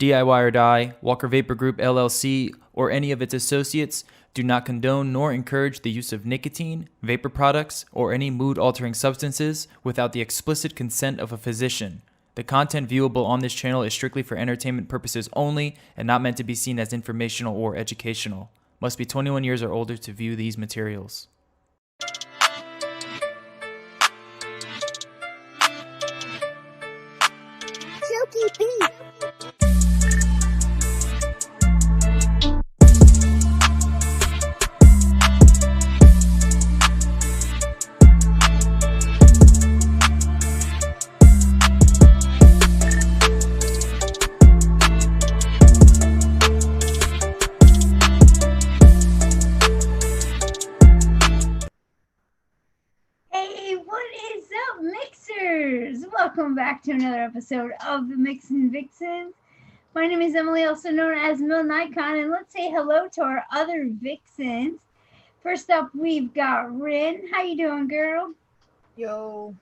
DIY or Die, Walker Vapor Group LLC, or any of its associates do not condone nor encourage the use of nicotine, vapor products, or any mood-altering substances without the explicit consent of a physician. The content viewable on this channel is strictly for entertainment purposes only and not meant to be seen as informational or educational. Must be 21 years or older to view these materials. Silky Pete. Hey, what is up, mixers? Welcome back to another episode of the Mixin' Vixens. My name is Emily, also known as Mill Nikon, and let's say hello to our other Vixens. First up, we've got Rin. How you doing, girl? Yo.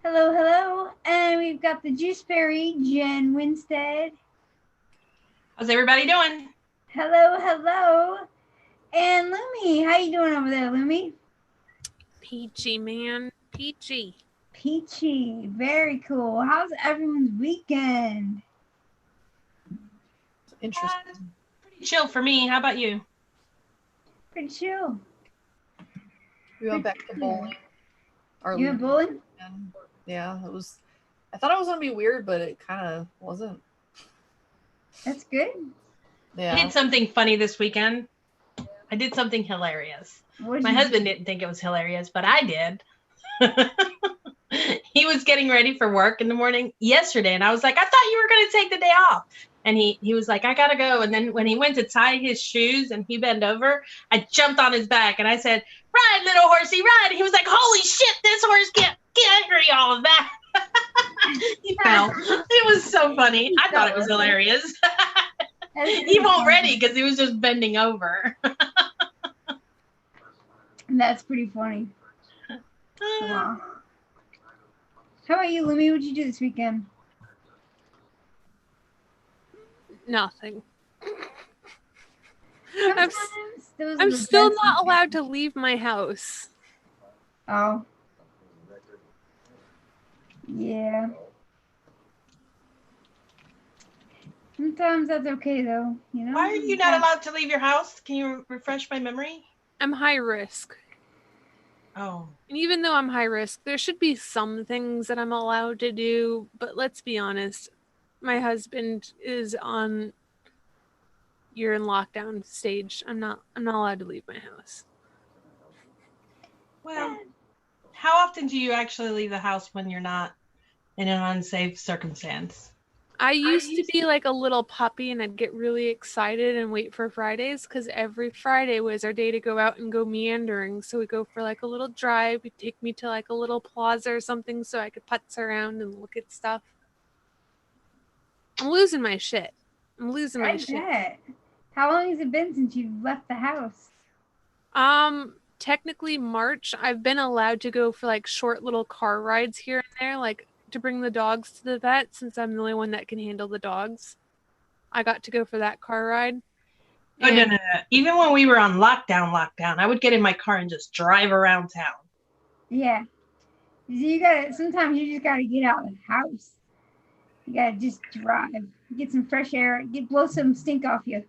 Hello, hello. And we've got the Juice Fairy, Jen Winstead. How's everybody doing? Hello, hello. And Lumi, how you doing over there, Lumi? Peachy, man. Peachy. Peachy. Very cool. How's everyone's weekend? Interesting. Pretty chill for me. How about you? Pretty chill. We went back to bowling. You went bowling? Yeah, it was. I thought it was gonna be weird, but it kind of wasn't. That's good. Yeah. I did something funny this weekend. I did something hilarious. My husband didn't think it was hilarious, but I did. He was getting ready for work in the morning yesterday, and I was like, I thought you were going to take the day off. And he was like, I got to go. And then when he went to tie his shoes and he bent over, I jumped on his back and I said, ride, little horsey, ride. He was like, holy shit, this horse can't carry all of that. He fell. It was so funny. I thought it was hilarious. He won't ready because he was just bending over. That's pretty funny. Wow. How about you, Lumi? What'd you do this weekend? Nothing. I'm still not allowed to leave my house. Oh. Yeah. Sometimes that's okay, though. You know. Why are you not allowed to leave your house? Can you refresh my memory? I'm high risk. Oh. And even though I'm high risk, there should be some things that I'm allowed to do. But let's be honest, my husband is on you're in lockdown stage. I'm not allowed to leave my house. Well, how often do you actually leave the house when you're not in an unsafe circumstance? I used to be like a little puppy and I'd get really excited and wait for Fridays because every Friday was our day to go out and go meandering. So we go for like a little drive. He'd take me to like a little plaza or something so I could putz around and look at stuff. I'm losing my shit. How long has it been since you left the house? Technically March. I've been allowed to go for like short little car rides here and there, like to bring the dogs to the vet since I'm the only one that can handle the dogs. I got to go for that car ride. Oh, no. Even when we were on lockdown, I would get in my car and just drive around town. Yeah. Sometimes you just gotta get out of the house. You gotta just drive. Get some fresh air. Blow some stink off you.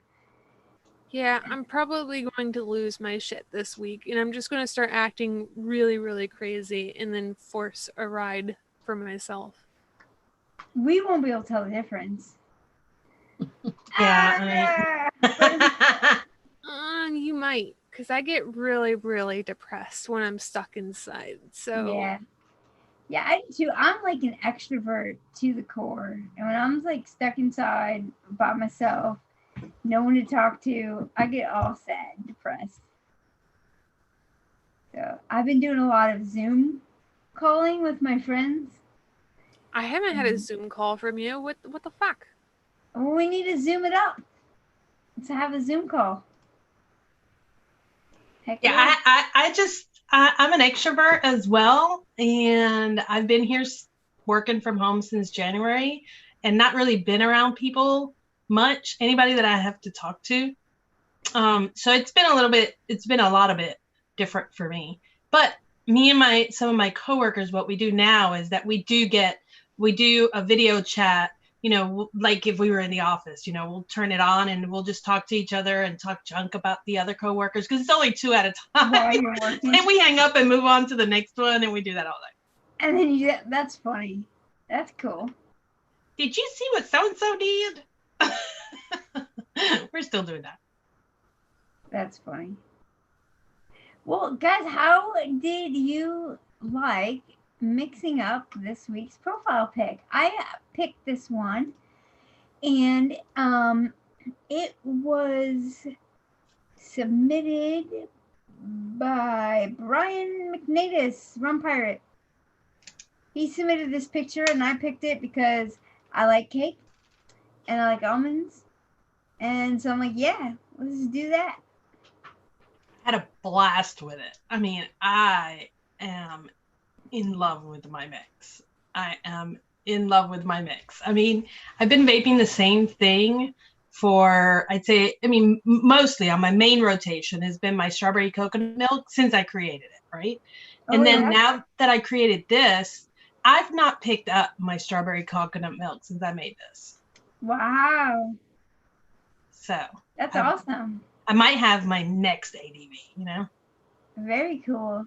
Yeah, I'm probably going to lose my shit this week. And I'm just going to start acting really, really crazy and then force a ride for myself. We won't be able to tell the difference. Yeah. You might, because I get really, really depressed when I'm stuck inside. So yeah, I do too. I'm like an extrovert to the core, and when I'm like stuck inside by myself, no one to talk to, I get all sad and depressed. So I've been doing a lot of Zoom calling with my friends. I haven't had a Zoom call from you. What the fuck? Well, we need to Zoom it up to have a Zoom call. Heck yeah. I'm an extrovert as well, and I've been here working from home since January and not really been around people much, anybody that I have to talk to. So it's been a lot of it different for me. But me and some of my coworkers, what we do now is that we do a video chat, like if we were in the office, we'll turn it on and we'll just talk to each other and talk junk about the other coworkers because it's only 2 at a time. While you're working. And we hang up and move on to the next one, and we do that all day. And then that's funny. That's cool. Did you see what so-and-so did? We're still doing that. That's funny. Well, guys, how did you like mixing up this week's profile pic? I picked this one, and it was submitted by Brian McNatus, Rum Pirate. He submitted this picture, and I picked it because I like cake, and I like almonds, and so I'm like, yeah, let's do that. Had a blast with it. I mean, I am in love with my mix. I mean, I've been vaping the same thing for, mostly on my main rotation has been my strawberry coconut milk since I created it, right? And then now that I created this, I've not picked up my strawberry coconut milk since I made this. Wow. So. That's awesome. I might have my next ADV, Very cool.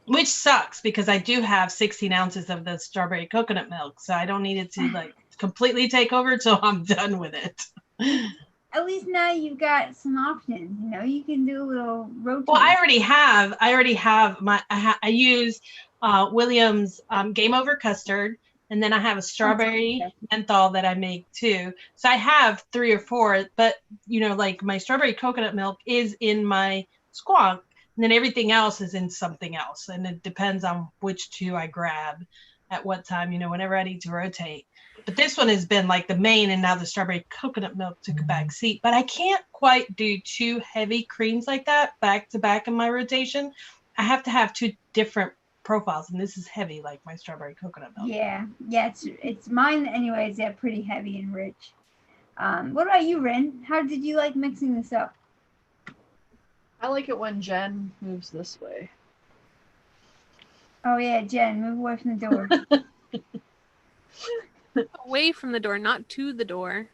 Which sucks because I do have 16 ounces of the strawberry coconut milk, so I don't need it to completely take over till I'm done with it. At least now you've got some options. You can do a little rotate. Well, I already have I use Williams Game Over custard, and then I have a strawberry menthol that I make too. So I have 3 or 4, but my strawberry coconut milk is in my squonk, and then everything else is in something else. And it depends on which 2 I grab at what time, whenever I need to rotate. But this one has been like the main, and now the strawberry coconut milk took a back seat. But I can't quite do 2 heavy creams like that back to back in my rotation. I have to have 2 different profiles, and this is heavy like my strawberry coconut milk. Yeah, it's mine anyways. They're pretty heavy and rich. What about you, Ren? How did you like mixing this up? I like it when Jen moves this way. Oh yeah, Jen, move away from the door. Away from the door, not to the door.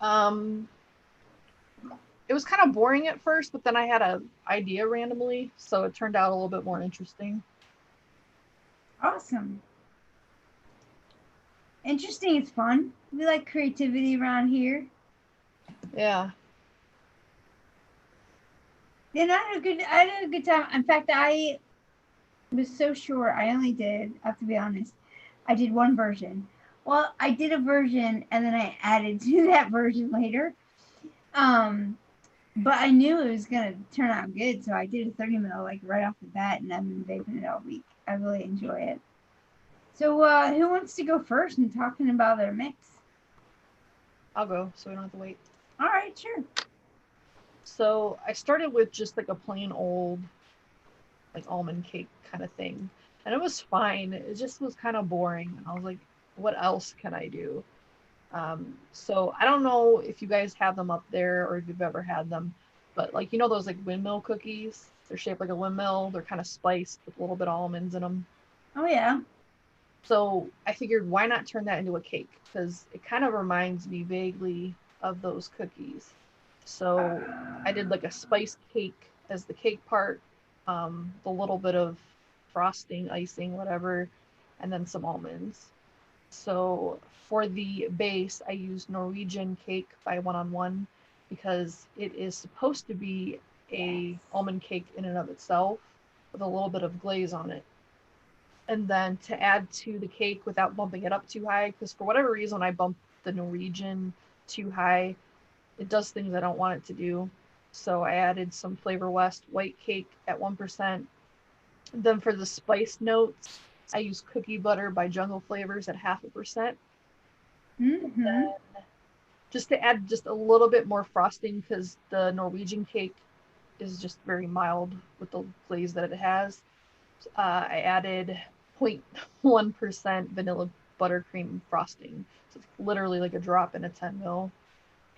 It was kind of boring at first, but then I had an idea randomly, so it turned out a little bit more interesting. Awesome. Interesting. It's fun. We like creativity around here. Yeah. And I had a good time. In fact, I was so short. I have to be honest, I did 1 version. Well, I did a version and then I added to that version later. But I knew it was going to turn out good, so I did a 30 mil right off the bat, and I've been vaping it all week. I really enjoy it. So who wants to go first in talking about their mix? I'll go, so we don't have to wait. All right, sure. So I started with just a plain old almond cake kind of thing. And it was fine. It just was kind of boring. And I was like, what else can I do? So I don't know if you guys have them up there or if you've ever had them, but those windmill cookies, they're shaped like a windmill. They're kind of spiced with a little bit of almonds in them. Oh yeah. So I figured, why not turn that into a cake? Because it kind of reminds me vaguely of those cookies. So I did a spice cake as the cake part, the little bit of frosting, icing, whatever, and then some almonds. So for the base, I used Norwegian cake by 1-on-1 because it is supposed to be a almond cake in and of itself with a little bit of glaze on it. And then to add to the cake without bumping it up too high, because for whatever reason, I bumped the Norwegian too high. It does things I don't want it to do. So I added some Flavor West white cake at 1%. Then for the spice notes, I used cookie butter by Jungle Flavors at 0.5%. Mm-hmm. Then just to add just a little bit more frosting, because the Norwegian cake is just very mild with the glaze that it has. I added 0.1% vanilla buttercream frosting. So it's literally like a drop in a 10 ml.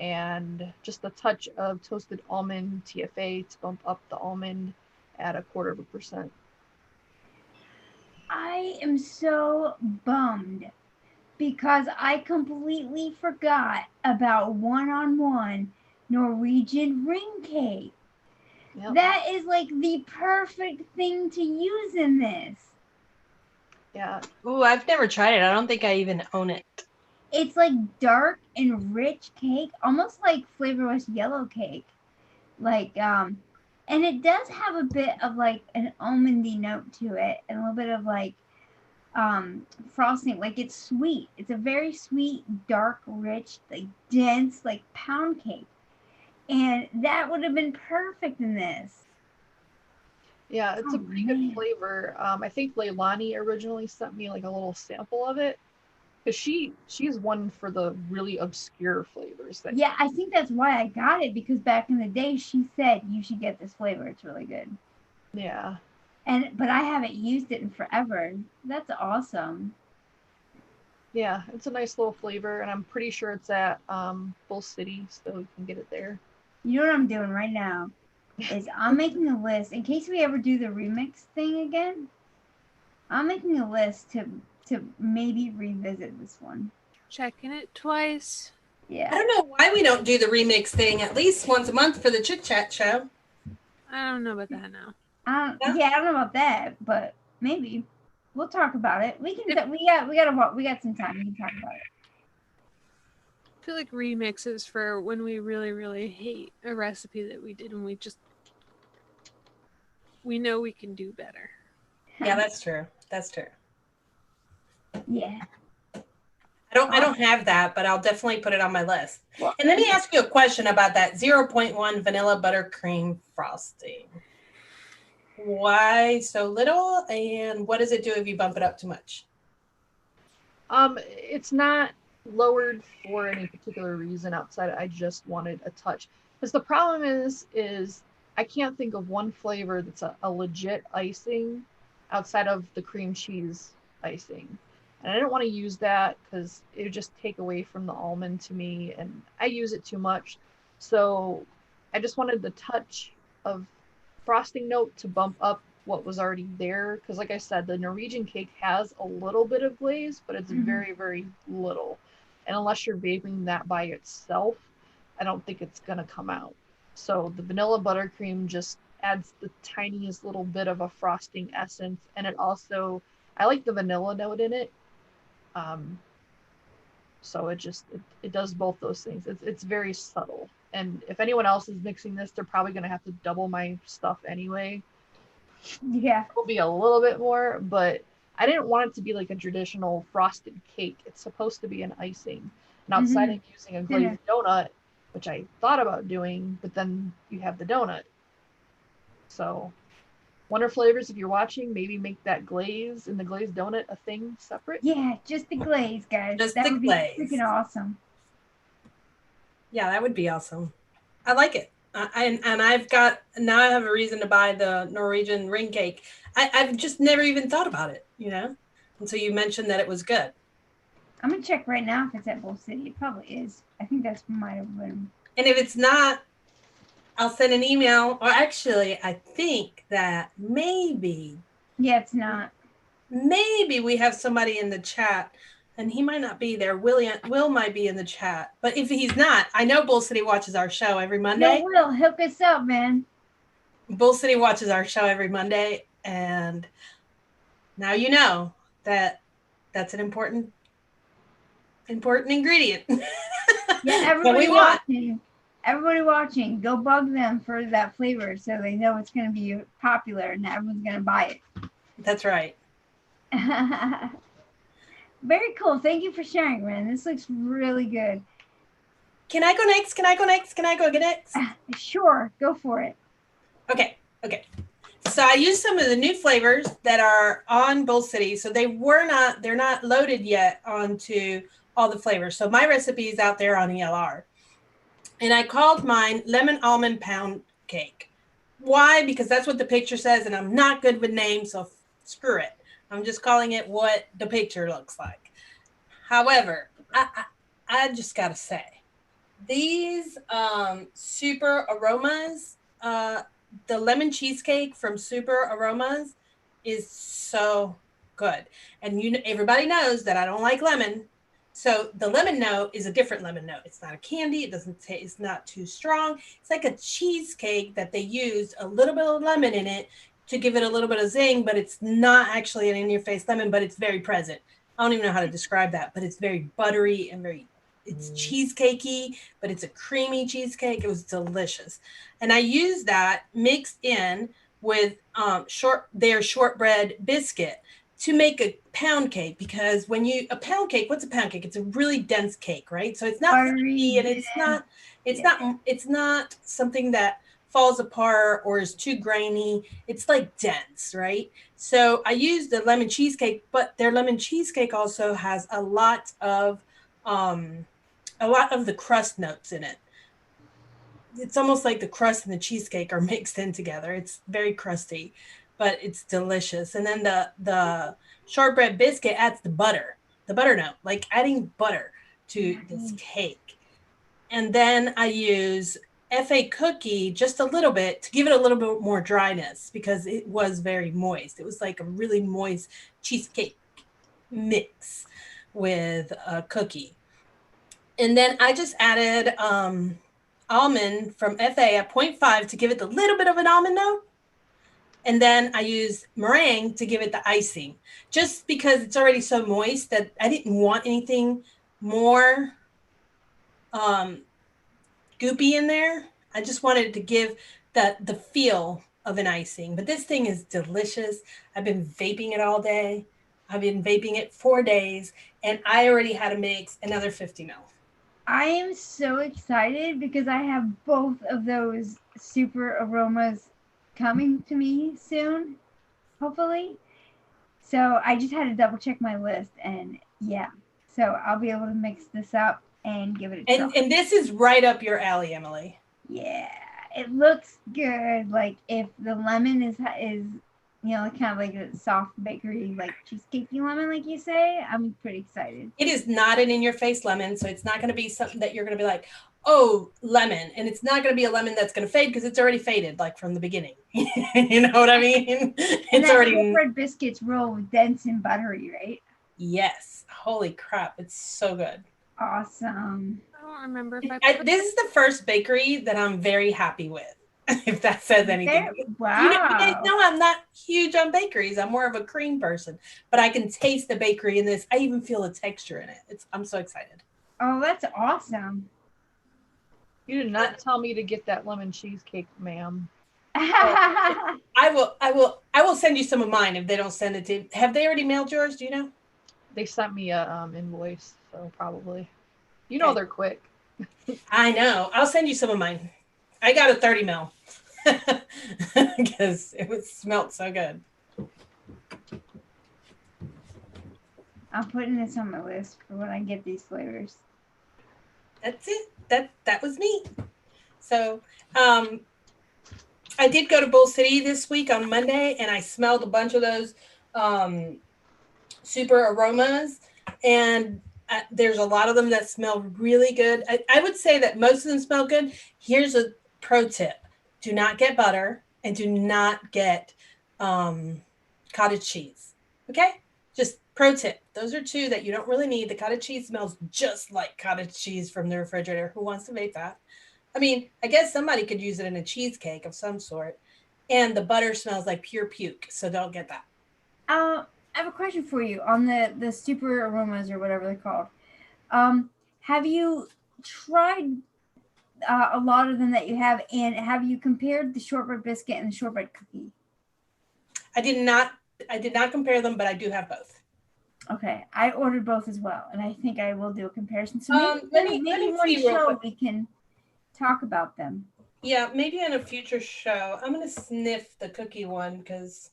and just a touch of toasted almond TFA to bump up the almond at 0.25%. I am so bummed because I completely forgot about one-on-one Norwegian ring cake. Yep. That is like the perfect thing to use in this. Yeah. Ooh, I've never tried it. I don't think I even own it. It's like dark and rich cake, almost like flavorless yellow cake. Like, and it does have a bit of like an almondy note to it and a little bit of like frosting. Like it's sweet. It's a very sweet, dark, rich, like dense, like pound cake. And that would have been perfect in this. Yeah, it's a Oh, pretty man. good flavor. I think Leilani originally sent me like a little sample of it because she's one for the really obscure flavors that Yeah, I think that's why I got it, because back in the day she said you should get this flavor. It's really good. yeah. But I haven't used it in forever. That's awesome. Yeah, it's a nice little flavor, and I'm pretty sure it's at Bull City, so you can get it there. You know what I'm doing right now is I'm making a list in case we ever do the remix thing again. I'm making a list to maybe revisit this one. Checking it twice. I Yeah. don't know why we don't do the remix thing at least once a month for the Chit Chat show. I don't know about that now. I don't know about that, but maybe we'll talk about it. We can. We got some time. We can talk about it. I feel like remixes for when we really, really hate a recipe that we did and we know we can do better. Yeah, that's true. That's true. Yeah. I don't have that, but I'll definitely put it on my list. Well, And let me ask you a question about that 0.1 vanilla buttercream frosting. Why so little, and what does it do if you bump it up too much? It's not lowered for any particular reason outside. I just wanted a touch because the problem is I can't think of one flavor that's a legit icing outside of the cream cheese icing. And I didn't want to use that because it would just take away from the almond to me, and I use it too much. So I just wanted the touch of frosting note to bump up what was already there. Because, like I said, the Norwegian cake has a little bit of glaze, but it's very, very little. And unless you're baking that by itself, I don't think it's going to come out. So the vanilla buttercream just adds the tiniest little bit of a frosting essence. And it also, I like the vanilla note in it. So it does both those things. It's very subtle. And if anyone else is mixing this, they're probably going to have to double my stuff anyway. Yeah. It'll be a little bit more, but I didn't want it to be like a traditional frosted cake. It's supposed to be an icing. And outside of using a glazed donut, which I thought about doing, but then you have the donut. So Wonder Flavors, if you're watching, maybe make that glaze and the glazed donut a thing separate. Yeah, just the glaze, guys. Just that the would glaze. be freaking awesome. Yeah, that would be awesome. I like it. And I've got, now I have a reason to buy the Norwegian ring cake. I've just never even thought about it, until you mentioned that it was good. I'm going to check right now if it's at Bull City. It probably is. I think that's might have been. And if it's not, I'll send an email. Or actually, I think that maybe. Yeah, it's not. Maybe we have somebody in the chat, and he might not be there. Will might be in the chat. But if he's not, I know Bull City watches our show every Monday. No, Will, hook us up, man. Bull City watches our show every Monday, and now you know that that's an important ingredient. Yeah, everybody watching, go bug them for that flavor so they know it's going to be popular and everyone's going to buy it. That's right. Very cool. Thank you for sharing, man. This looks really good. Can I go next? Can I go next? Sure, go for it. Okay. So I used some of the new flavors that are on Bull City. So they're not loaded yet onto all the flavors. So my recipe is out there on ELR. And I called mine lemon almond pound cake. Why? Because that's what the picture says, and I'm not good with names, so screw it. I'm just calling it what the picture looks like. However, I just gotta say, These Super Aromas, the lemon cheesecake from Super Aromas is so good. And everybody knows that I don't like lemon. So the lemon note is a different lemon note. It's not a candy. It doesn't taste, it's not too strong. It's like a cheesecake that they used a little bit of lemon in it to give it a little bit of zing, but it's not actually an in-your-face lemon, but it's very present. I don't even know how to describe that, but it's very buttery and it's cheesecakey, but it's a creamy cheesecake. It was delicious. And I used that mixed in with their shortbread biscuit to make a pound cake, because a pound cake, what's a pound cake? It's a really dense cake, right? So it's not fluffy, and it's not something that falls apart or is too grainy. It's like dense, right? So I used the lemon cheesecake, but their lemon cheesecake also has a lot of the crust notes in it. It's almost like the crust and the cheesecake are mixed in together. It's very crusty, but it's delicious. And then the shortbread biscuit adds the butter note, like adding butter to this cake. And then I use FA cookie just a little bit to give it a little bit more dryness, because it was very moist. It was like a really moist cheesecake mix with a cookie. And then I just added almond from FA at 0.5 to give it a little bit of an almond note. And then I used meringue to give it the icing, just because it's already so moist that I didn't want anything more goopy in there. I just wanted to give the feel of an icing. But this thing is delicious. I've been vaping it all day. I've been vaping it 4 days, and I already had to mix another 50 ml. I am so excited because I have both of those Super Aromas coming to me soon, hopefully. So I just had to double check my list, and yeah, so I'll be able to mix this up and give it a try. And this is right up your alley, Emily. Yeah, it looks good. Like if the lemon is kind of like a soft bakery, like cheesecakey lemon, like you say, I'm pretty excited. It is not an in-your-face lemon, so it's not going to be something that you're going to be like, oh, lemon. And it's not going to be a lemon that's going to fade, because it's already faded, like from the beginning. You know what I mean? It's already shortbread biscuits real dense and buttery, right? Yes. Holy crap. It's so good. Awesome. I don't remember if this is the first bakery that I'm very happy with. If that says anything. Wow. You guys know I'm not huge on bakeries. I'm more of a cream person, but I can taste the bakery in this. I even feel the texture in it. I'm so excited. Oh, that's awesome. You did not tell me to get that lemon cheesecake, ma'am. I will send you some of mine if they don't send it to. Have they already mailed yours? Do you know? They sent me a invoice, so probably. You know, they're quick. I know. I'll send you some of mine. I got a 30 mil because it smelled so good. I'm putting this on my list for when I get these flavors. That's it. That was me. So I did go to Bull City this week on Monday, and I smelled a bunch of those Super Aromas, and there's a lot of them that smell really good. I would say that most of them smell good. Here's a pro tip. Do not get butter, and do not get cottage cheese. Okay? Just pro tip. Those are 2 that you don't really need. The cottage cheese smells just like cottage cheese from the refrigerator. Who wants to vape that? I mean, I guess somebody could use it in a cheesecake of some sort. And the butter smells like pure puke, so don't get that. I have a question for you on the Super Aromas or whatever they're called. Have you tried a lot of them that you have, and have you compared the shortbread biscuit and the shortbread cookie? I did not compare them, but I do have both. Okay, I ordered both as well, and I think I will do a comparison. So maybe one show we can talk about them. Yeah, maybe in a future show. I'm gonna sniff the cookie one because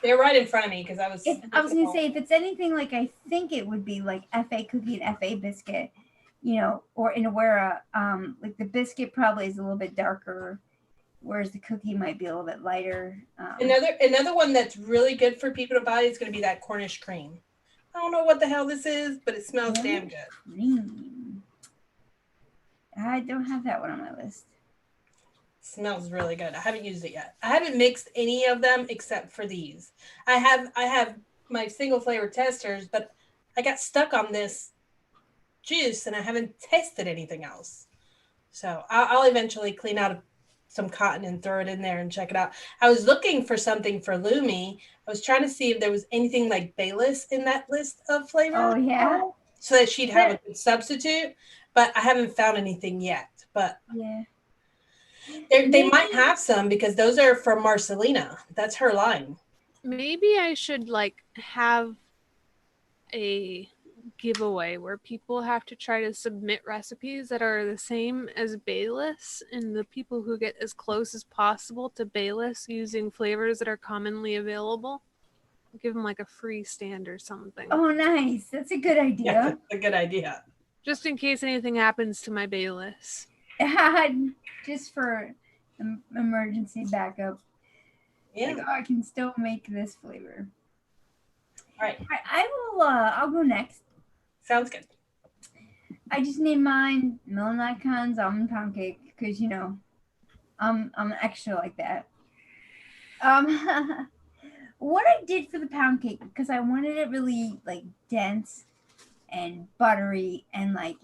they're right in front of me. Because I was gonna say, if it's anything like I think it would be like FA cookie and FA biscuit, or in Awera, like the biscuit probably is a little bit darker, whereas the cookie might be a little bit lighter. Another one that's really good for people to buy is going to be that Cornish cream. I don't know what the hell this is, but it smells damn good. Cream. I don't have that one on my list. Smells really good. I haven't used it yet. I haven't mixed any of them except for these. I have my single flavor testers, but I got stuck on this juice and I haven't tested anything else. So I'll eventually clean out some cotton and throw it in there and check it out. I was looking for something for Lumi. I was trying to see if there was anything like Bayless in that list of flavors. Oh yeah. So that she'd have a good substitute, but I haven't found anything yet. But yeah. They might have some because those are from Marcelina. That's her line. Maybe I should like have a giveaway where people have to try to submit recipes that are the same as Bayless, and the people who get as close as possible to Bayless using flavors that are commonly available, give them like a free stand or something. Oh, nice. That's a good idea. Yeah, that's a good idea. Just in case anything happens to my Bayless. Just for emergency backup. Yeah. Like, I can still make this flavor. All right. I'll go next. Sounds good. I just named mine Melon Icon's almond pound cake because I'm extra like that. What I did for the pound cake, because I wanted it really like dense and buttery and like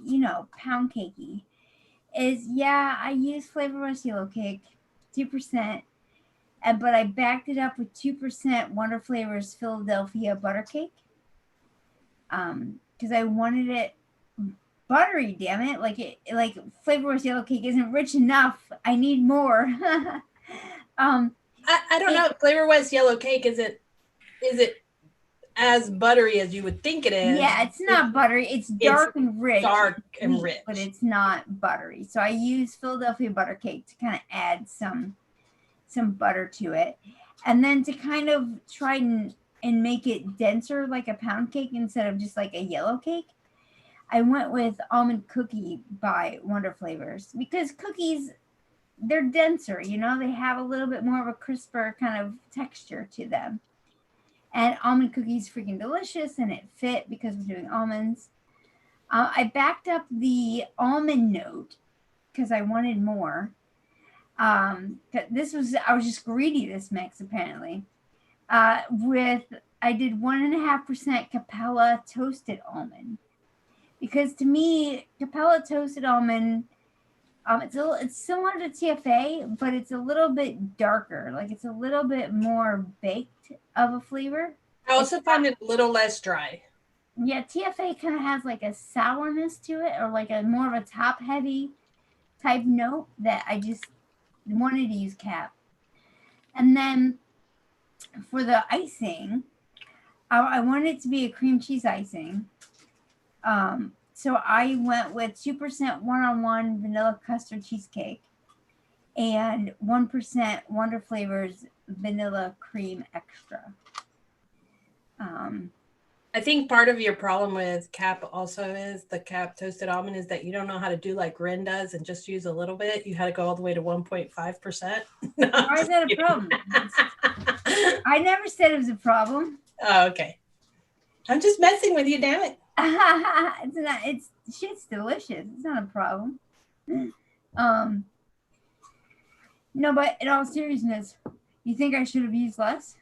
pound cakey, is I used Flavor Rose Yellow Cake 2%, but I backed it up with 2% Wonder Flavors Philadelphia Butter Cake. Because I wanted it buttery, damn it. Like Flavor Rose Yellow Cake isn't rich enough. I need more. I don't know. Flavor West Yellow Cake is it as buttery as you would think it is? Yeah, it's not buttery. It's dark and rich. Dark and rich. But it's not buttery. So I use Philadelphia Butter Cake to kind of add some butter to it. And then to kind of try and make it denser like a pound cake instead of just like a yellow cake, I went with Almond Cookie by Wonder Flavors, because cookies, they're denser, they have a little bit more of a crisper kind of texture to them. And almond cookies freaking delicious, and it fit because we're doing almonds. I backed up the almond note because I wanted more. I was just greedy, this mix apparently. I did 1.5% Capella toasted almond, because to me Capella toasted almond, it's similar to TFA, but it's a little bit darker. Like it's a little bit more baked of a flavor. I also find it a little less dry. Yeah, TFA kind of has like a sourness to it, or like a more of a top heavy type note that I just wanted to use Cap. And then for the icing, I wanted it to be a cream cheese icing. So I went with 2% one-on-one vanilla custard cheesecake and 1% Wonder Flavors vanilla cream extra. I think part of your problem with Cap also is the Cap toasted almond is that you don't know how to do like Ren does and just use a little bit. You had to go all the way to 1.5%. Why is that a problem? I never said it was a problem. Oh, okay. I'm just messing with you, damn it. It's not. Shit's delicious. It's not a problem. No, but in all seriousness, you think I should have used less?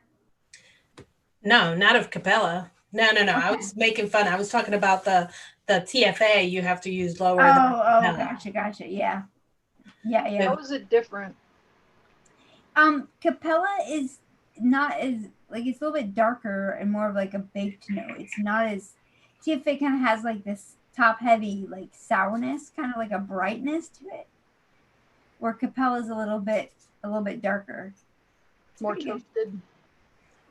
No, not of Capella. No. Okay. I was making fun. I was talking about the TFA. You have to use lower. Gotcha. Yeah. How is it different? Capella is not as like, it's a little bit darker and more of like a baked note. It's not as TFA kind of has like this top heavy like sourness, kind of like a brightness to it, where Capella is a little bit darker. More toasted.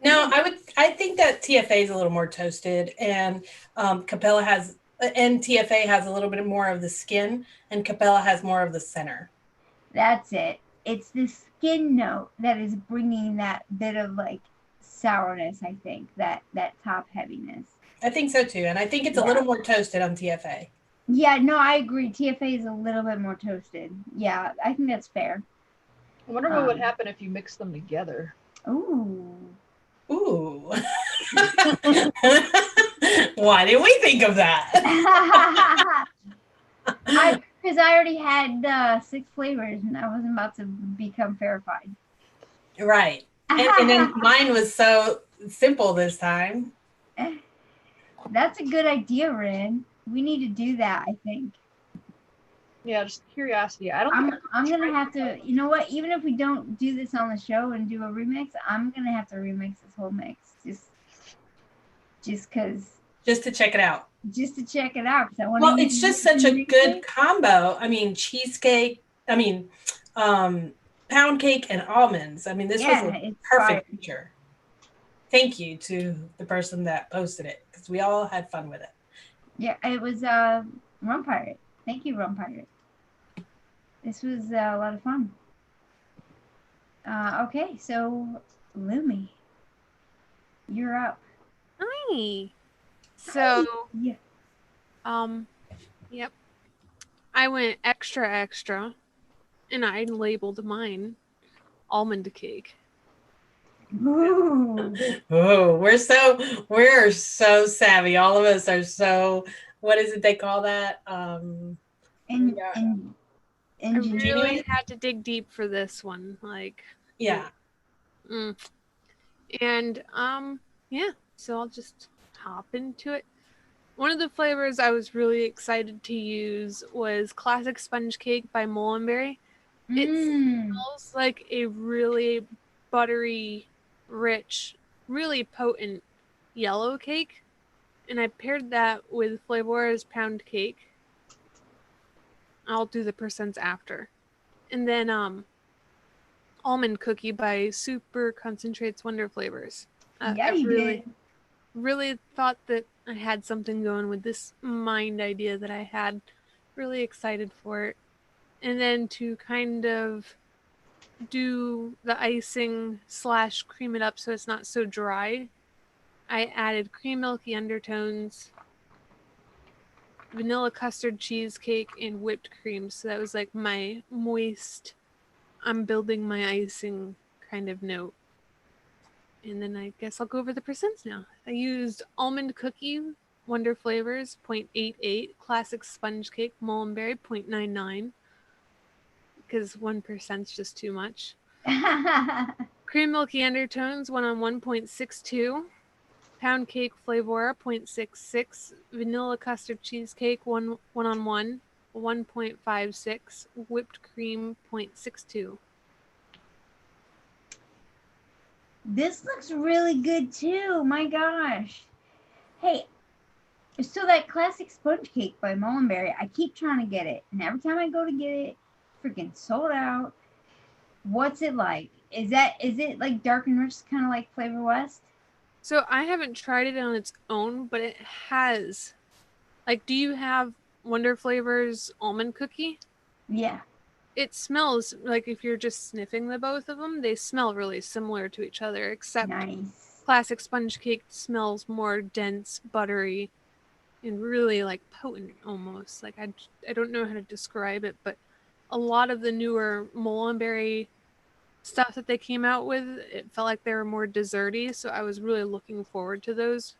No, I think that TFA is a little more toasted, and Capella has, and TFA has a little bit more of the skin, and Capella has more of the center. That's it. It's the skin note that is bringing that bit of like sourness. I think that top heaviness. I think so too, and I think it's a little more toasted on TFA. Yeah, no, I agree. TFA is a little bit more toasted. Yeah, I think that's fair. I wonder what would happen if you mix them together. Ooh. Why didn't we think of that? Because because I already had 6 flavors and I wasn't about to become verified. Right. And then mine was so simple this time. That's a good idea, Rin. We need to do that, I think. Yeah, just curiosity. I don't think I'm gonna have to. You know what? Even if we don't do this on the show and do a remix, I'm gonna have to remix this whole mix just because. Just to check it out. Just to check it out, because I want. Well, it's just such a good combo. I mean, cheesecake. I mean, pound cake and almonds. I mean, this was a perfect feature. Thank you to the person that posted it, because we all had fun with it. Yeah, it was Rum Pirate. Thank you, Rum Pirate. This was a lot of fun. Okay, so Lumi, you're up. Hi. So, yeah. Yep. I went extra, and I labeled mine almond cake. Ooh. Oh, we're so savvy. All of us are so. What is it they call that? I really had to dig deep for this one. Like, yeah. And yeah. So I'll just hop into it. One of the flavors I was really excited to use was Classic Sponge Cake by Mullenberry. It smells like a really buttery, rich, really potent yellow cake. And I paired that with Flavor's Pound Cake. I'll do the percents after. And then Almond Cookie by Super Concentrates Wonder Flavors. Yeah, you did. Really thought that I had something going with this mind idea that I had. Really excited for it. And then to kind of do the icing / cream it up so it's not so dry, I added cream milky undertones, vanilla custard cheesecake, and whipped cream. So that was like my moist, I'm building my icing kind of note. And then I guess I'll go over the percents now. I used almond cookie, Wonder Flavors, 0.88, classic sponge cake, Mullenberry, 0.99, because 1% is just too much. Cream milky undertones, 1 on 1.62. Pound cake Flavora, 0.66. Vanilla custard cheesecake, 1 on 1, 1.56. Whipped cream, 0.62. This looks really good too. My gosh. Hey, so that classic sponge cake by Mullenberry, I keep trying to get it. And every time I go to get it, freaking sold out. What's it like? Is it like dark and rich, kind of like Flavor West? So I haven't tried it on its own, but it has. Like, do you have Wonder Flavors almond cookie? Yeah. It smells like, if you're just sniffing the both of them, they smell really similar to each other, except classic sponge cake smells more dense, buttery, and really like potent almost. Like, I don't know how to describe it, but a lot of the newer Mullenberry stuff that they came out with, it felt like they were more desserty, so I was really looking forward to those.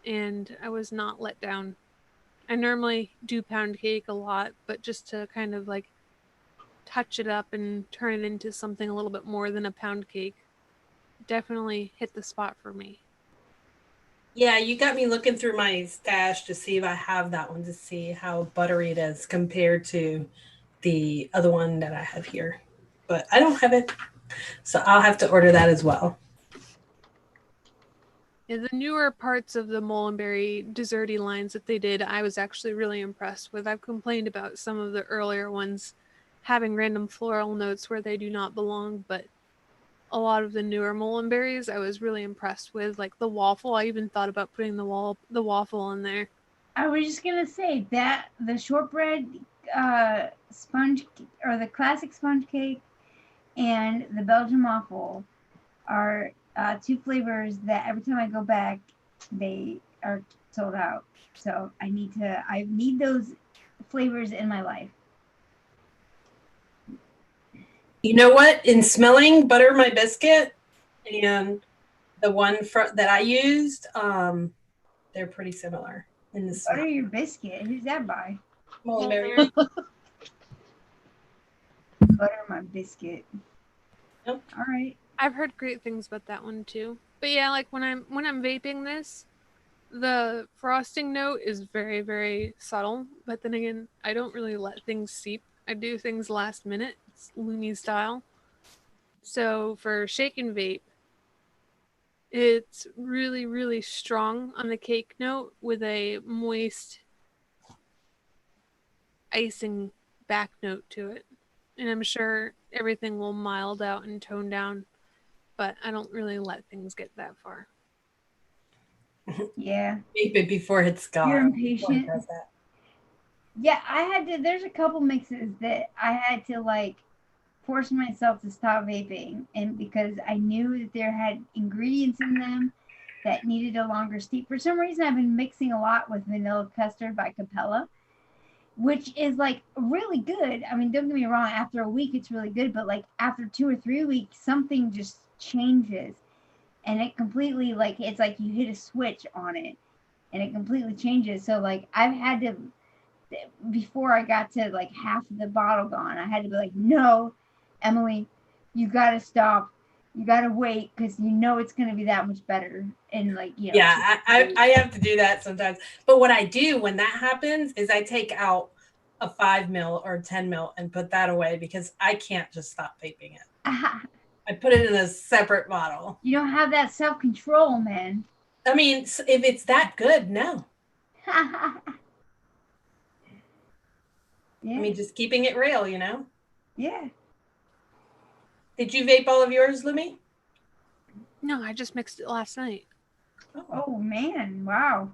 And I was not let down. I normally do pound cake a lot, but just to kind of like touch it up and turn it into something a little bit more than a pound cake, definitely hit the spot for me. Yeah, you got me looking through my stash to see if I have that one, to see how buttery it is compared to the other one that I have here. But I don't have it, so I'll have to order that as well. Yeah, the newer parts of the Mullenberry desserty lines that they did, I was actually really impressed with. I've complained about some of the earlier ones having random floral notes where they do not belong, but a lot of the newer Mullenberries I was really impressed with. Like the waffle, I even thought about putting the waffle in there. I was just gonna say that the shortbread sponge, or the classic sponge cake, and the Belgian waffle are 2 flavors that every time I go back, they are sold out. So I need those flavors in my life. You know what? In smelling Butter My Biscuit and the one that I used, they're pretty similar in the smell. Butter Your Biscuit? Who's that by? Molly Well, Mary. Mary. Butter my biscuit. Yep. All right. I've heard great things about that one too. But yeah, like when I'm vaping this, the frosting note is very, very subtle. But then again, I don't really let things seep. I do things last minute. It's Lumi style. So for shake and vape, it's really, really strong on the cake note with a moist icing back note to it. And I'm sure everything will mild out and tone down, but I don't really let things get that far. Yeah. Vape it before it's gone. You're impatient. Does that. Yeah, I had to. There's a couple mixes that I had to like force myself to stop vaping, and because I knew that there had ingredients in them that needed a longer steep. For some reason, I've been mixing a lot with vanilla custard by Capella, which is like really good. I mean, don't get me wrong. After a week, it's really good, but like after 2 or 3 weeks, something just changes, and it completely like it's like you hit a switch on it, and it completely changes. So like I've had to before I got to like half of the bottle gone, I had to be like, no, Emily, you gotta stop. You gotta wait because you know it's gonna be that much better. And like, you know, Yeah, I have to do that sometimes. But what I do when that happens is I take out a 5 mil or 10 mil and put that away because I can't just stop vaping it. I put it in a separate bottle. You don't have that self control, man. I mean, if it's that good, no. Yeah. I mean, just keeping it real, you know? Yeah. Did you vape all of yours, Lumi? No, I just mixed it last night. Oh man, wow.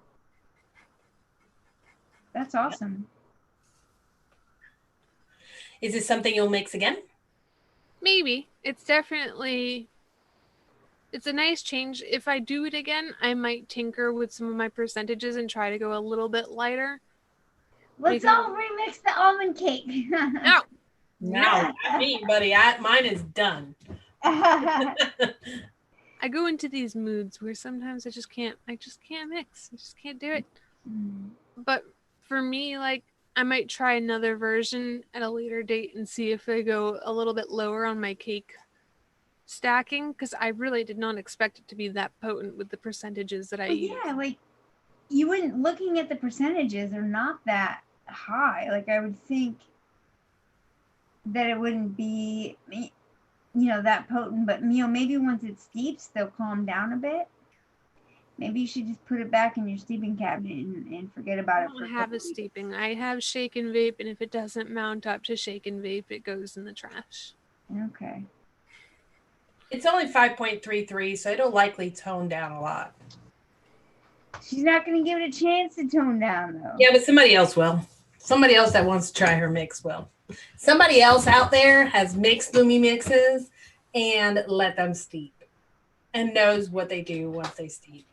That's awesome. Is this something you'll mix again? Maybe. It's definitely it's a nice change. If I do it again, I might tinker with some of my percentages and try to go a little bit lighter. Let's all remix the almond cake. No. No, not me, buddy. Mine is done. I go into these moods where sometimes I just can't mix. I just can't do it. But for me, like I might try another version at a later date and see if I go a little bit lower on my cake stacking, because I really did not expect it to be that potent with the percentages that I use. Yeah, like you wouldn't, looking at the percentages are not that high. Like I would think that it wouldn't be, you know, that potent, but you know, maybe once it steeps, they'll calm down a bit. Maybe you should just put it back in your steeping cabinet and forget about it. I don't have a steeping. I have shake and vape, and if it doesn't mount up to shake and vape, it goes in the trash. Okay. It's only 5.33, so it'll likely tone down a lot. She's not going to give it a chance to tone down, though. Yeah, but somebody else will. Somebody else that wants to try her mix will. Somebody else out there has mixed Lumi mixes and let them steep and knows what they do once they steep.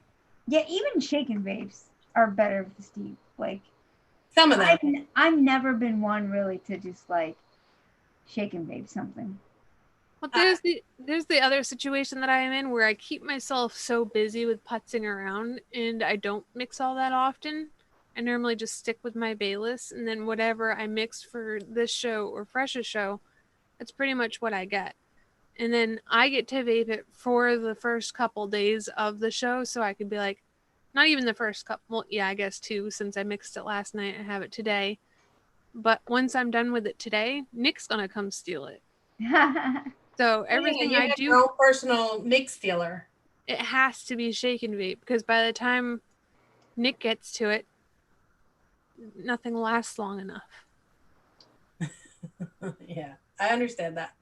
Yeah, even shake and vapes are better with the steep. Like some of them. I've never been one really to just like shake and vape something. Well, there's the other situation that I am in where I keep myself so busy with putzing around and I don't mix all that often. I normally just stick with my Bayless, and then whatever I mix for this show or Fresh's show, that's pretty much what I get. And then I get to vape it for the first couple days of the show, so I could be like, not even the first couple, well, yeah, I guess 2, since I mixed it last night, I have it today. But once I'm done with it today, Nick's gonna come steal it. So everything I do, your own personal mix stealer. it has to be shake and vape, because by the time Nick gets to it, nothing lasts long enough. Yeah, I understand that.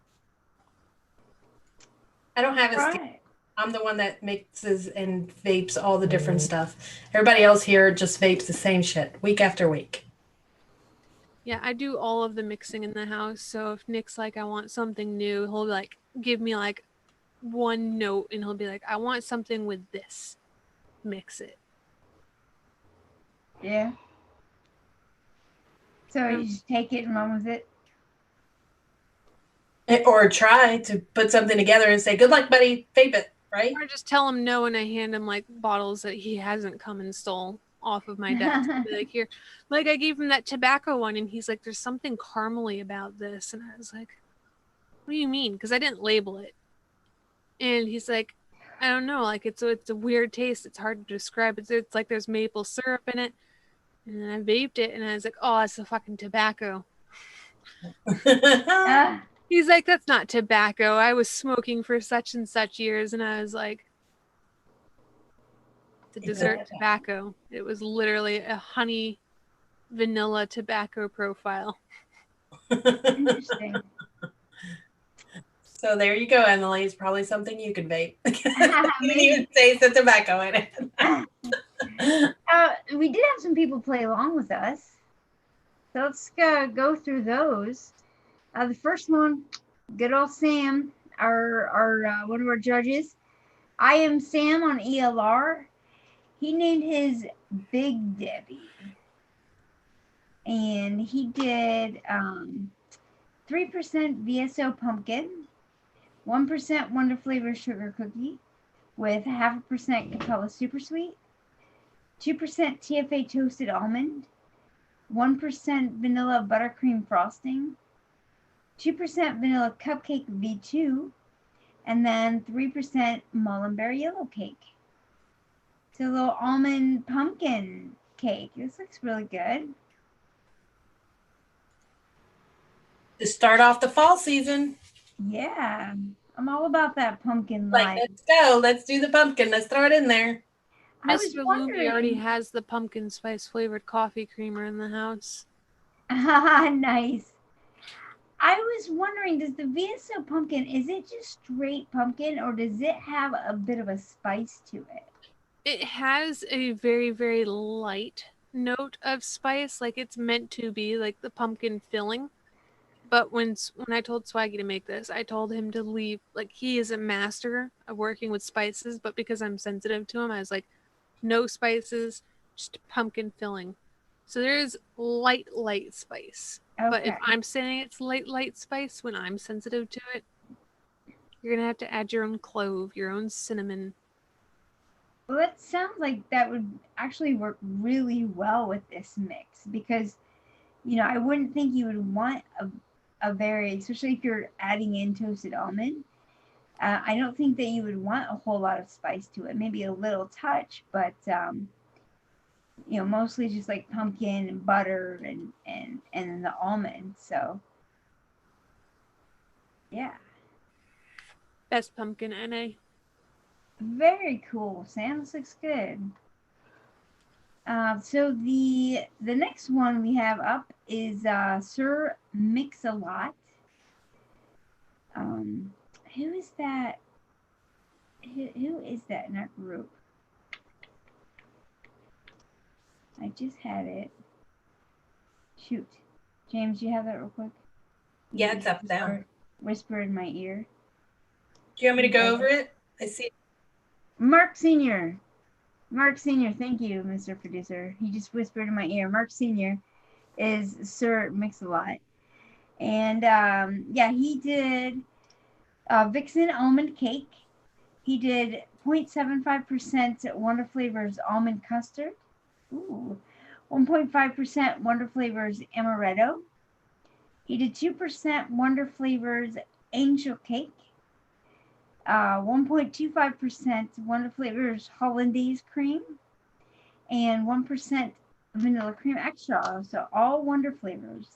I don't have a stealer. I'm the one that mixes and vapes all the different stuff. Everybody else here just vapes the same shit week after week. Yeah, I do all of the mixing in the house. So if Nick's like, I want something new, he'll like give me like one note and he'll be like, I want something with this. Mix it. Yeah. So you just take it and run with it? Or try to put something together and say, good luck, buddy, vape it, right? Or just tell him no and I hand him like bottles that he hasn't come and stole. off of my desk. I'd be like, here, like I gave him that tobacco one, and he's like, there's something caramely about this, and I was like, what do you mean? Because I didn't label it, and he's like, I don't know, like it's a weird taste. It's hard to describe. It's like there's maple syrup in it, and then I vaped it, and I was like, oh, it's the fucking tobacco. Ah, He's like, that's not tobacco. I was smoking for such and such years, and I was like, the dessert tobacco. It was literally a honey vanilla tobacco profile. interesting. So there you go, Emily. It's probably something you can vape. You didn't Maybe. even taste the tobacco in it. We did have some people play along with us. So let's go through those. The first one, good old Sam, our one of our judges. I am Sam on ELR. He named his Big Debbie. And he did 3% VSO pumpkin, 1% Wonder Flavor sugar cookie with 0.5% Capella super sweet, 2% TFA toasted almond, 1% vanilla buttercream frosting, 2% vanilla cupcake V2, and then 3% mullenberry yellow cake. So a little almond pumpkin cake. This looks really good. To start off the fall season. Yeah, I'm all about that pumpkin Like, life. let's go. Let's do the pumpkin. Let's throw it in there. I was Mr. Luby wondering. already has the pumpkin spice flavored coffee creamer in the house. Nice. I was wondering, does the VSO pumpkin, is it just straight pumpkin or does it have a bit of a spice to it? It has a very, very light note of spice, like it's meant to be like the pumpkin filling. But when I told Swaggy to make this, I told him to leave, like he is a master of working with spices, but because I'm sensitive to him, I was like, no spices, just pumpkin filling. So there's light spice. But if Okay. I'm saying it's light spice when I'm sensitive to it, you're gonna have to add your own clove, your own cinnamon. Well, that sounds like that would actually work really well with this mix because, I wouldn't think you would want a very, especially if you're adding in toasted almond. I don't think that you would want a whole lot of spice to it. Maybe a little touch, but mostly just like pumpkin and butter and then the almond. So yeah, Best pumpkin NA. very cool. Sam, this looks good. So the next one we have up is Sir Mix-a-Lot. Who is that? Who is that in our group? I just had it. Shoot. James, you have that real quick? Yeah, it's up there. Whisper in my ear. Do you want me to go over it? I see. Mark Sr. Mark Sr. Thank you, Mr. Producer. He just whispered in my ear. Mark Sr. is Sir Mix-a-Lot. And yeah, he did Vixen almond cake. He did 0.75% Wonder Flavors almond custard. Ooh. 1.5% Wonder Flavors amaretto. He did 2% Wonder Flavors angel cake. 1.25% Wonder Flavors hollandaise cream. And 1% vanilla cream extra. So all Wonder Flavors.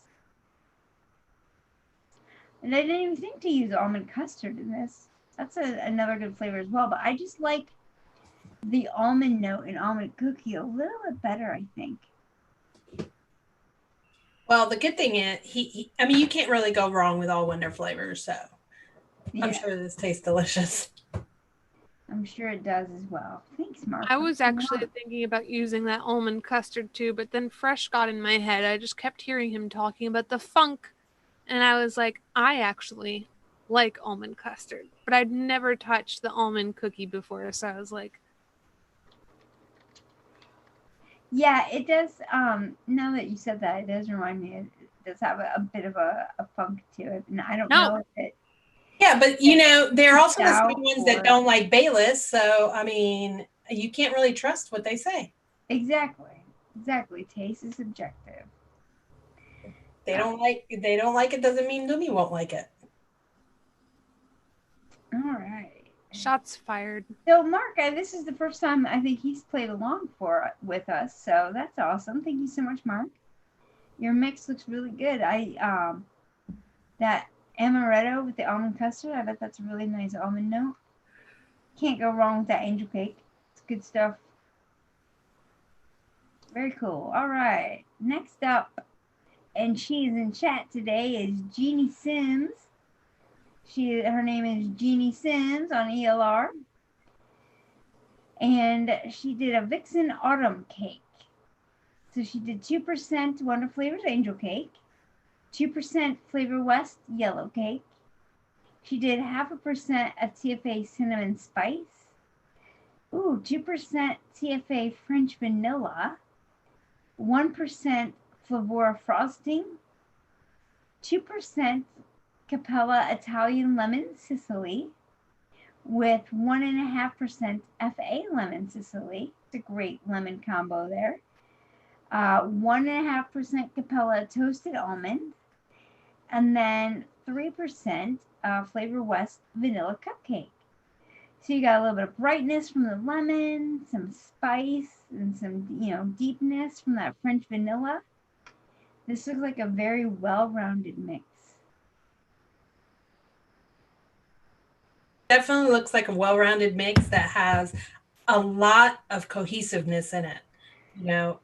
And I didn't even think to use almond custard in this. That's another good flavor as well. But I just like the almond note and almond cookie a little bit better, I think. Well, the good thing is, I mean, you can't really go wrong with all Wonder Flavors, so Yeah, I'm sure this tastes delicious. I'm sure it does as well. Thanks, Mark. I was actually thinking about using that almond custard too, but then Fresh got in my head. I just kept hearing him talking about the funk, and I was like, I actually like almond custard, but I'd never touched the almond cookie before, so I was like, Yeah, it does. Now that you said that, it does remind me. It does have a bit of a funk to it, and I don't know if it. Yeah, but they're also the Stout same ones or- that don't like Bayless, so I mean, you can't really trust what they say. Exactly. Taste is subjective. They don't like it doesn't mean Lumi won't like it. All right. Shots fired. So Mark, this is the first time I think he's played along with us, so that's awesome. Thank you so much, Mark. Your mix looks really good. That amaretto with the almond custard, I bet that's a really nice almond note. Can't go wrong with that angel cake. It's good stuff. Very cool. All right. Next up, and she is in chat today, is Jeannie Sims. Her name is Jeannie Sims on ELR. And she did a Vixen Autumn cake. So she did 2% Wonder Flavors Angel Cake, 2% Flavor West Yellow Cake. She did 0.5% of TFA Cinnamon Spice. 2% TFA French Vanilla, 1% Flavora Frosting, 2% Capella Italian Lemon Sicily, with 1.5% FA Lemon Sicily. It's a great lemon combo there. 1.5% Capella Toasted Almond, and then 3% Flavor West Vanilla Cupcake. So you got a little bit of brightness from the lemon, some spice, and some, deepness from that French vanilla. This looks like a very well-rounded mix. Definitely looks like a well-rounded mix that has a lot of cohesiveness in it.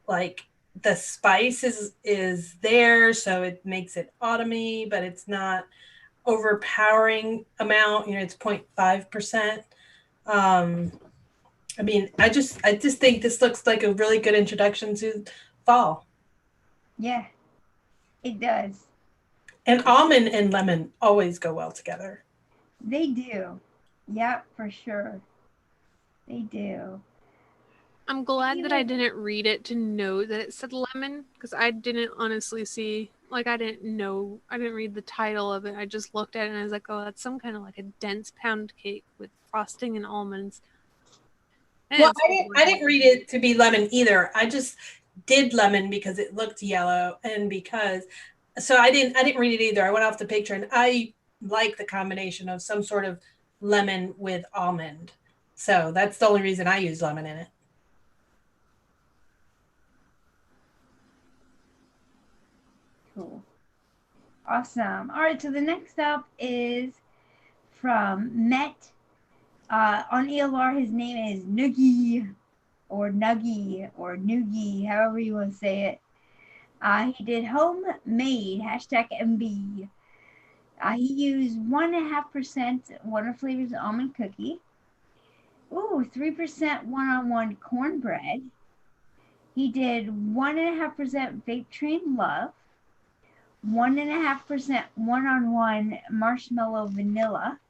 Like the spice is there, so it makes it autumny, but it's not overpowering amount. It's 0.5%. I just think this looks like a really good introduction to fall. Yeah, it does. And almond and lemon always go well together. They do. Yep, for sure. They do. I'm glad that I didn't read it to know that it said lemon, because I didn't honestly see, I didn't read the title of it. I just looked at it and I was like, oh, that's some kind of like a dense pound cake with frosting and almonds. Well, I didn't read it to be lemon either. I just did lemon because it looked yellow, and so I didn't read it either. I went off the picture, and I like the combination of some sort of lemon with almond. So that's the only reason I use lemon in it. Cool. Awesome. All right, so the next up is from Met. On ELR, his name is Noogie, or Nuggie, or Noogie, however you want to say it. He did homemade, #MB. He used 1.5% Wonder Flavors almond cookie. 3% one-on-one cornbread. He did 1.5% Vape Train Love, 1.5% one-on-one marshmallow vanilla.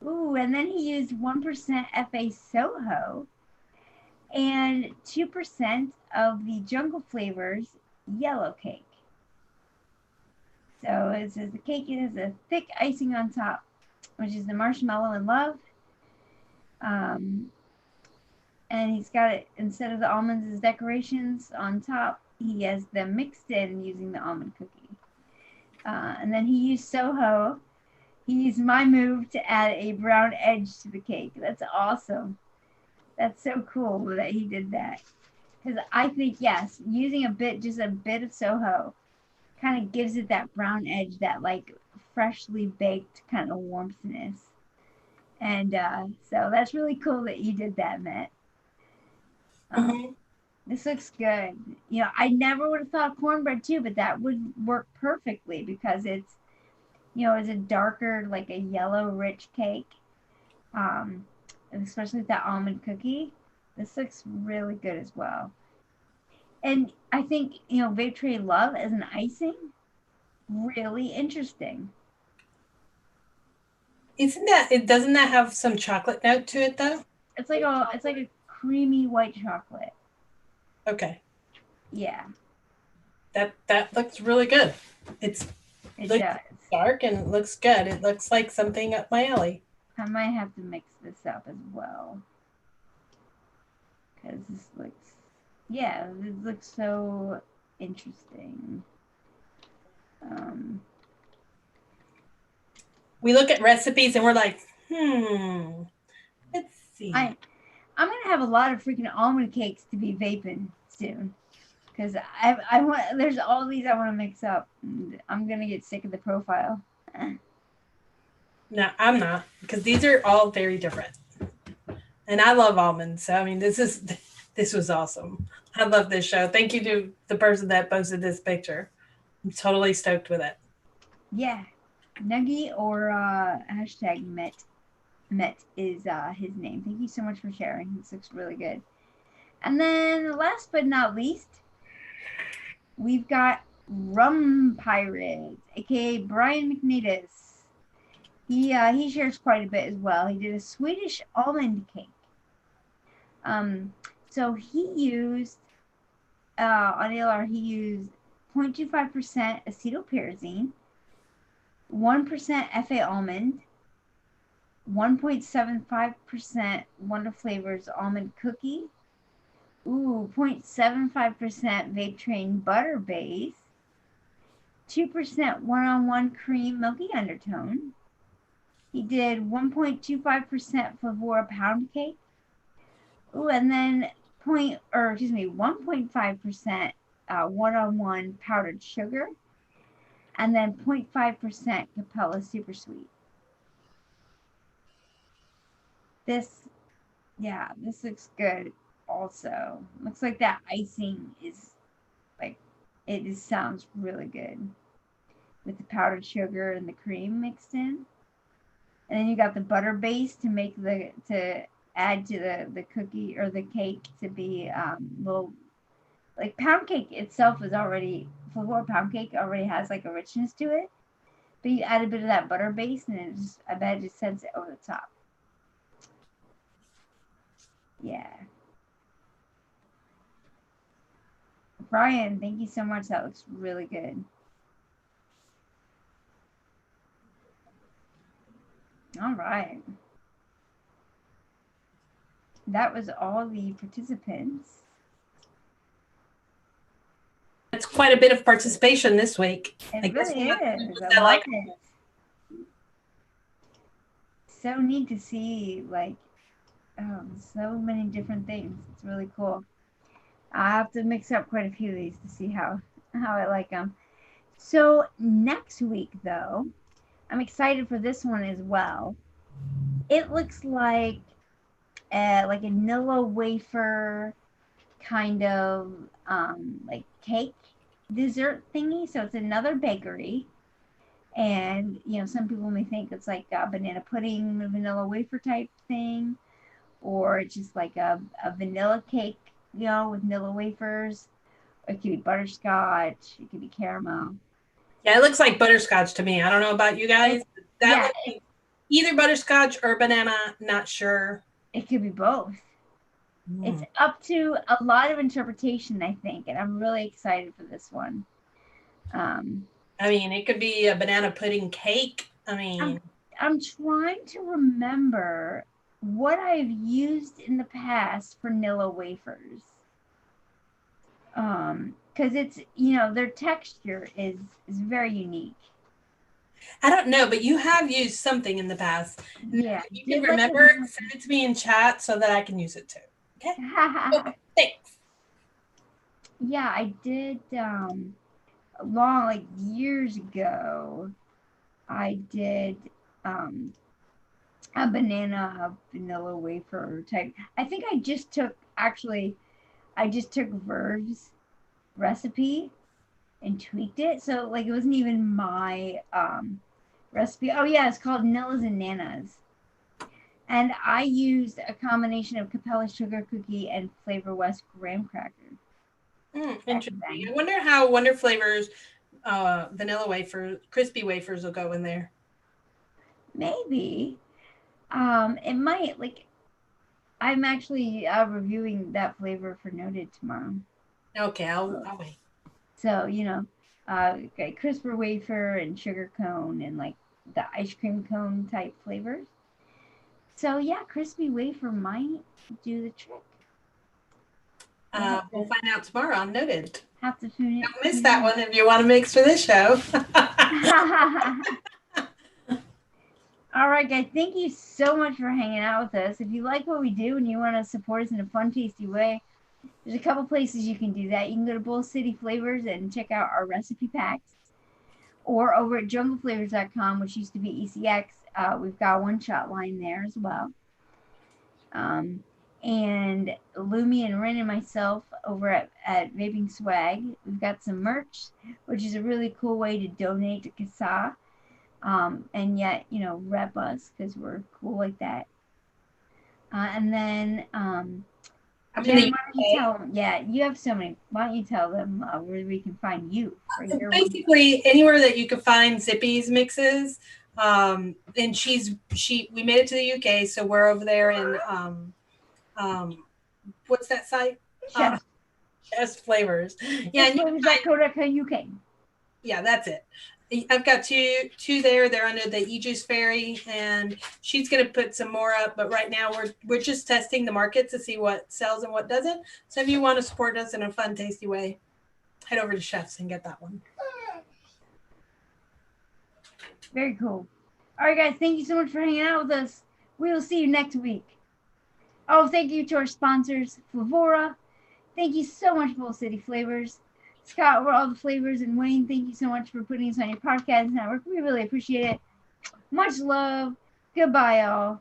And then he used 1% FA Soho and 2% of the Jungle Flavors yellow cake. So it says the cake has a thick icing on top, which is the marshmallow and love. And he's got it, instead of the almonds as decorations on top, he has them mixed in using the almond cookie. And then he used Soho. He used my move to add a brown edge to the cake. That's awesome. That's so cool that he did that. Because I think, yes, using just a bit of Soho kind of gives it that brown edge, that like freshly baked kind of warmthness. And so that's really cool that you did that, Matt. This looks good. I never would have thought of cornbread too, but that would work perfectly because it's, it's a darker, like a yellow rich cake. Especially with that almond cookie. This looks really good as well. And I think, Vape Train Love as an icing, really interesting. Doesn't that have some chocolate note to it though? It's like a creamy white chocolate. Okay. Yeah. That looks really good. It looks does. Dark and it looks good. It looks like something up my alley. I might have to mix this up as well. Because this looks Yeah, this looks so interesting. We look at recipes and we're like, let's see. I'm gonna have a lot of freaking almond cakes to be vaping soon, because I want, there's all these I want to mix up. And I'm gonna get sick of the profile. No, I'm not, because these are all very different. And I love almonds. So I mean, this was awesome. I love this show. Thank you to the person that posted this picture. I'm totally stoked with it. Yeah, Nuggy or hashtag Met is his name. Thank you so much for sharing. This looks really good. And then last but not least, we've got Rum Pirates, aka Brian McNeedus. He shares quite a bit as well. He did a Swedish almond cake. So he used on ALR, he used 0.25% acetylpyrazine, 1% FA almond, 1.75% Wonder Flavors almond cookie, 0.75% Vape Train butter base, 2% one-on-one cream milky undertone. He did 1.25% Flavora pound cake. And then 1.5% one-on-one powdered sugar, and then 0.5% Capella super sweet. This looks good also. Looks like that icing is like, it just sounds really good with the powdered sugar and the cream mixed in. And then you got the butter base to add to the cookie or the cake to be little, like pound cake itself is already, Flavor pound cake already has like a richness to it, but you add a bit of that butter base and I bet it just sends it over the top. Yeah. Brian, thank you so much. That looks really good. All right. That was all the participants. It's quite a bit of participation this week. It really is. I love it. So neat to see, like, so many different things. It's really cool. I have to mix up quite a few of these to see how I like them. So next week, though, I'm excited for this one as well. It looks like a Nilla wafer kind of like cake dessert thingy. So it's another bakery, and some people may think it's like a banana pudding, vanilla wafer type thing, or it's just like a vanilla cake, with Nilla wafers. It could be butterscotch. It could be caramel. Yeah, it looks like butterscotch to me. I don't know about you guys. Looks like either butterscotch or banana. Not sure. It could be both. It's up to a lot of interpretation, I think, and I'm really excited for this one. I mean, it could be a banana pudding cake. I mean, I'm trying to remember what I've used in the past for Nilla wafers. Because it's, their texture is very unique. I don't know, but you have used something in the past. Yeah. If you can remember, send it to me in chat so that I can use it too. Okay. Okay, thanks. Yeah, I did long, like years ago. I did a banana vanilla wafer type. I think I just took Verve's recipe and tweaked it. So like it wasn't even my recipe. Oh yeah, it's called Nilla's and Nana's. And I used a combination of Capella sugar cookie and Flavor West graham cracker. Interesting. I wonder how Wonder Flavors vanilla wafers, crispy wafers will go in there. Maybe. It might, like, I'm actually reviewing that flavor for Noted tomorrow. Okay, I'll wait. So, crisper wafer and sugar cone and like the ice cream cone type flavors. So yeah, crispy wafer might do the trick. We'll find out tomorrow on Noted. Have to tune in. Don't miss that one if you want to mix for this show. All right, guys. Thank you so much for hanging out with us. If you like what we do and you want to support us in a fun, tasty way, there's a couple places you can do that. You can go to Bull City Flavors and check out our recipe packs. Or over at jungleflavors.com, which used to be ECX, we've got a one-shot line there as well. And Lumi and Ren and myself over at Vaping Swag, we've got some merch, which is a really cool way to donate to CASA. And yet, rep us because we're cool like that. And then, Jen, why don't you tell them? Yeah, you have so many. Why don't you tell them where we can find you? Basically, anywhere that you can find Zippy's mixes. And we made it to the UK, so we're over there in what's that site? Chef's Flavors. Yeah, Flavors.co.uk. Yeah, that's it. I've got two there. They're under the e-juice fairy, and she's going to put some more up. But right now, we're just testing the market to see what sells and what doesn't. So if you want to support us in a fun, tasty way, head over to Chef's and get that one. Very cool. All right, guys. Thank you so much for hanging out with us. We will see you next week. Oh, thank you to our sponsors, Flavora. Thank you so much, Bull City Flavors. Scott, over all the flavors, and Wayne, thank you so much for putting us on your podcast network. We really appreciate it. Much love. Goodbye, y'all.